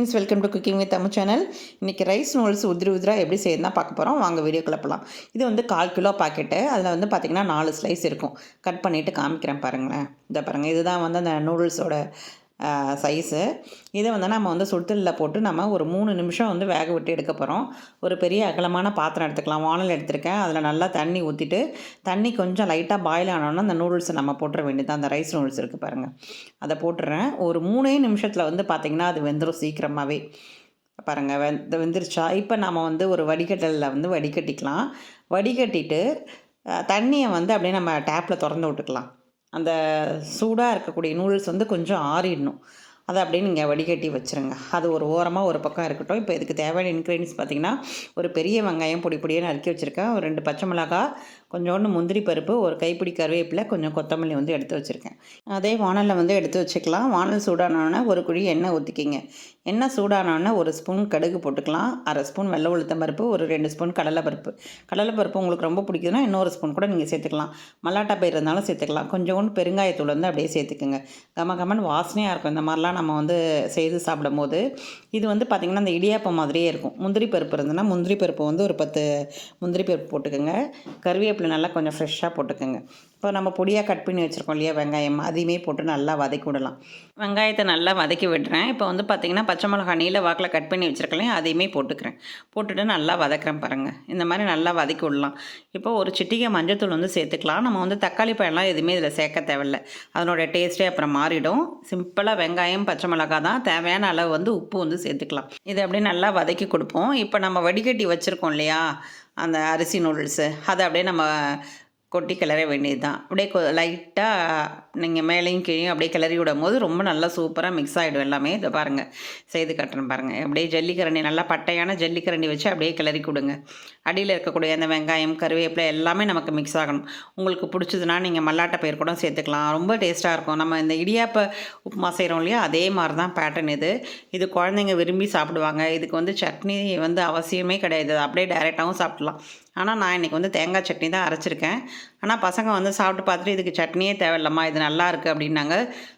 Friends, welcome to cooking with Tamil channel. இன்றைக்கி rice noodles உதிரி உதிராக எப்படி செய்யணும்னா பார்க்க போகிறோம். வாங்க வீடியோக்குள்ள போகலாம். இது வந்து 1/4 கிலோ பாக்கெட்டு. அதில் வந்து பார்த்திங்கன்னா 4 ஸ்லைஸ் இருக்கும். கட் பண்ணிவிட்டு காமிக்கிறேன் பாருங்களேன். இதை பாருங்கள், இதுதான் வந்து அந்த நூடுல்ஸோட சைஸு. இதை வந்து நம்ம வந்து சுடுதண்ணில் போட்டு நம்ம ஒரு 3 நிமிஷம் வந்து வேக விட்டு எடுக்க போகிறோம். ஒரு பெரிய அகலமான பாத்திரம் எடுத்துக்கலாம். வானல் எடுத்துருக்கேன். அதில் நல்லா தண்ணி ஊற்றிட்டு, தண்ணி கொஞ்சம் லைட்டாக பாயில் ஆனோன்னா அந்த நூடுல்ஸை நம்ம போட்டுற வேண்டியது. அந்த ரைஸ் நூடுல்ஸ் இருக்குது பாருங்கள், அதை போட்டுடுறேன். ஒரு 3 நிமிஷத்தில் வந்து பார்த்திங்கன்னா அது வெந்துடும் சீக்கிரமாகவே. பாருங்கள், வெந்துருச்சா. இப்போ நம்ம வந்து ஒரு வடிகட்டலில் வந்து வடிகட்டிக்கலாம். வடிகட்டிட்டு தண்ணியை வந்து அப்படியே நம்ம டேப்பில் திறந்து விட்டுக்கலாம். அந்த சூடாக இருக்கக்கூடிய நூடுல்ஸ் வந்து கொஞ்சம் ஆறிடணும். அதை அப்படியே நீங்கள் வடிகட்டி வச்சுருங்க. அது ஒரு ஓரமாக ஒரு பக்கம் இருக்கட்டும். இப்போ இதுக்கு தேவையான இன்க்ரீடியன்ஸ் பார்த்திங்கன்னா, ஒரு பெரிய வெங்காயம் பொடி பொடியாக நறுக்கி வச்சுருக்கேன். ஒரு 2 பச்சை மிளகாய், கொஞ்சோண்டு முந்திரி பருப்பு, ஒரு கைப்பிடி கருவேப்பிலை, கொஞ்சம் கொத்தமல்லி வந்து எடுத்து வச்சுருக்கேன். அதே வானலில் வந்து எடுத்து வச்சுக்கலாம். வானல் சூடானோடனே ஒரு குழி எண்ணெய் ஊற்றிக்கிங்க. எண்ணெய் சூடானோடனே 1 ஸ்பூன் கடுகு போட்டுக்கலாம். 1/2 ஸ்பூன் வெள்ளை உளுத்தம் பருப்பு, ஒரு 2 ஸ்பூன் கடலைப்பருப்பு உங்களுக்கு ரொம்ப பிடிக்குதுன்னா இன்னொரு ஸ்பூன் கூட நீங்கள் சேர்த்துக்கலாம். மல்லாட்டா பயிர் இருந்தாலும் சேர்த்துக்கலாம். கொஞ்சோண்டு பெருங்காயத்தூள் வந்து அப்படியே சேர்த்துக்குங்க. கமகமன்னு வாசனையாக இருக்கும் இந்த மாதிரிலாம் நம்ம வந்து செய்து சாப்பிடும் போது. இது வந்து பார்த்திங்கன்னா இந்த இடியாப்பம் மாதிரியே இருக்கும். முந்திரி பருப்பு இருந்ததுன்னா முந்திரி பருப்பு வந்து ஒரு 10 முந்திரி பருப்பு போட்டுக்கோங்க. கருவேப்பிலை நல்லா கொஞ்சம் ஃப்ரெஷ்ஷாக போட்டுக்கோங்க. இப்போ நம்ம பொடியாக கட் பண்ணி வச்சுருக்கோம் இல்லையா வெங்காயம், அதையுமே போட்டு நல்லா வதக்கி விடலாம். வெங்காயத்தை நல்லா வதக்கி விடுறேன். இப்போ வந்து பார்த்திங்கன்னா பச்சை மிளகா நீல வாக்கில் கட் பண்ணி வச்சுருக்கேன், அதையுமே போட்டுக்கிறேன். போட்டுட்டு நல்லா வதக்குறேன் பாருங்கள். இந்த மாதிரி நல்லா வதக்கி விடலாம். இப்போ ஒரு சிட்டிகை மஞ்சத்தூள் வந்து சேர்த்துக்கலாம். நம்ம வந்து தக்காளி பழம்லாம் எதுவுமே இதில் சேர்க்க தேவையில்லை. அதனோட டேஸ்ட்டே அப்புறம் மாறிடும். சிம்பிளாக வெங்காயம் பச்சை மிளகா தான். தேவையான அளவு வந்து உப்பு வந்து சேர்த்துக்கலாம். இதை அப்படியே நல்லா வதக்கி கொடுப்போம். இப்போ நம்ம வடிகட்டி வச்சுருக்கோம் இல்லையா அந்த அரிசி நூடுல்ஸு, அதை அப்படியே நம்ம கொட்டி கிளற வேண்டியது தான். அப்படியே லைட்டாக நீங்கள் மேலேயும் கீழேயும் அப்படியே கிளறி விடும் போது ரொம்ப நல்லா சூப்பராக மிக்ஸ் ஆகிடும் எல்லாமே. இதை பாருங்கள், செய்து காட்டுறேன் பாருங்கள். அப்படியே ஜல்லிக்கரண்டி, நல்லா பட்டையான ஜல்லிக்கரண்டி வச்சு அப்படியே கிளறி கொடுங்க. அடியில் இருக்கக்கூடிய அந்த வெங்காயம் கருவேப்பிலை எல்லாமே நமக்கு மிக்ஸ் ஆகணும். உங்களுக்கு பிடிச்சதுன்னா நீங்கள் மல்லாட்டை பயிர் கூட சேர்த்துக்கலாம். ரொம்ப டேஸ்ட்டாக இருக்கும். நம்ம இந்த இடியாப்ப உப்புமா செய்கிறோம் இல்லையா, அதே மாதிரி தான் பேட்டர்ன் இது. இது குழந்தைங்க விரும்பி சாப்பிடுவாங்க. இதுக்கு வந்து சட்னி வந்து அவசியமே கிடையாது. அப்படியே டைரெக்டாகவும் சாப்பிட்லாம். ஆனால் நான் இன்றைக்கி வந்து தேங்காய் சட்னி தான் அரைச்சிருக்கேன். ஆனால் பசங்க வந்து சாப்பிட்டு பார்த்துட்டு இதுக்கு சட்னியே தேவையில்லம்மா, இது நல்லா இருக்குது அப்படின்னாங்க.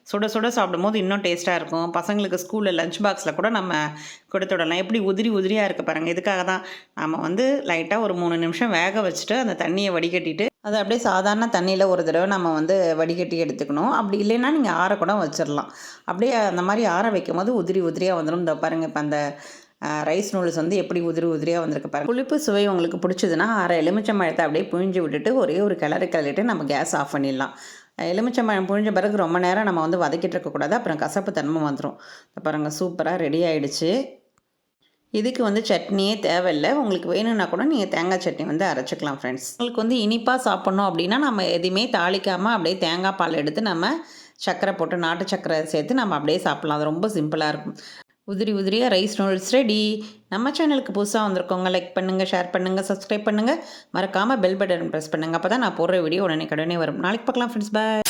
சுட சுட சாப்பிடும்போது இன்னும் டேஸ்ட்டாக இருக்கும். பசங்களுக்கு ஸ்கூலில் லஞ்ச் பாக்ஸில் கூட நம்ம கொடுத்து விடலாம். எப்படி உதிரியாக இருக்குது பாருங்கள். இதுக்காக தான் நம்ம வந்து லைட்டாக ஒரு 3 நிமிஷம் வேக வச்சுட்டு அந்த தண்ணியை வடிகட்டிட்டு அதை அப்படியே சாதாரண தண்ணியில் ஒரு தடவை நம்ம வந்து வடிகட்டி எடுத்துக்கணும். அப்படி இல்லைன்னா நீங்கள் ஆற கூட வச்சிடலாம். அப்படியே அந்த மாதிரி ஆற வைக்கும் போது உதிரியாக வந்துடும். இந்த பாருங்கள், இப்போ அந்த ரைஸ் நூடுல்ஸ் வந்து எப்படி உதிரியாக வந்திருக்கு பாருங்கள். புளிப்பு சுவை உங்களுக்கு பிடிச்சதுன்னா 1/2 எலுமிச்சம்பழத்தை அப்படியே புழிஞ்சு விட்டுட்டு ஒரே ஒரு கிளறிட்டு நம்ம கேஸ் ஆஃப் பண்ணிடலாம். எலுமிச்சம்பழம் புழிஞ்ச பிறகு ரொம்ப நேரம் நம்ம வந்து வதக்கிட்டு இருக்கக்கூடாது, அப்புறம் கசப்பு தன்மை வந்துடும். பாருங்கள், சூப்பராக ரெடி ஆகிடுச்சு. இதுக்கு வந்து சட்னியே தேவையில்லை. உங்களுக்கு வேணும்னா கூட நீங்கள் தேங்காய் சட்னி வந்து அரைச்சிக்கலாம் ஃப்ரெண்ட்ஸ். உங்களுக்கு வந்து இனிப்பாக சாப்பிட்ணும் அப்படின்னா நம்ம எதுவுமே தாளிக்காமல் அப்படியே தேங்காய் பால் எடுத்து நம்ம சர்க்கரை போட்டு, நாட்டு சர்க்கரை சேர்த்து நம்ம அப்படியே சாப்பிட்லாம். அது ரொம்ப சிம்பிளாக இருக்கும். உதிரியாக ரைஸ் நூடுல்ஸ் ரெடி. நம்ம சேனலுக்கு புதுசாக வந்திருக்கோங்க, லைக் பண்ணுங்கள், ஷேர் பண்ணுங்கள், சப்ஸ்கிரைப் பண்ணுங்கள். மறக்காமல் பெல் பட்டன் ப்ரெஸ் பண்ணுங்கள். அப்போ தான் நான் போடுற வீடியோ உடனே வரும். நாளைக்கு பார்க்கலாம் ஃப்ரெண்ட்ஸ். பாய்.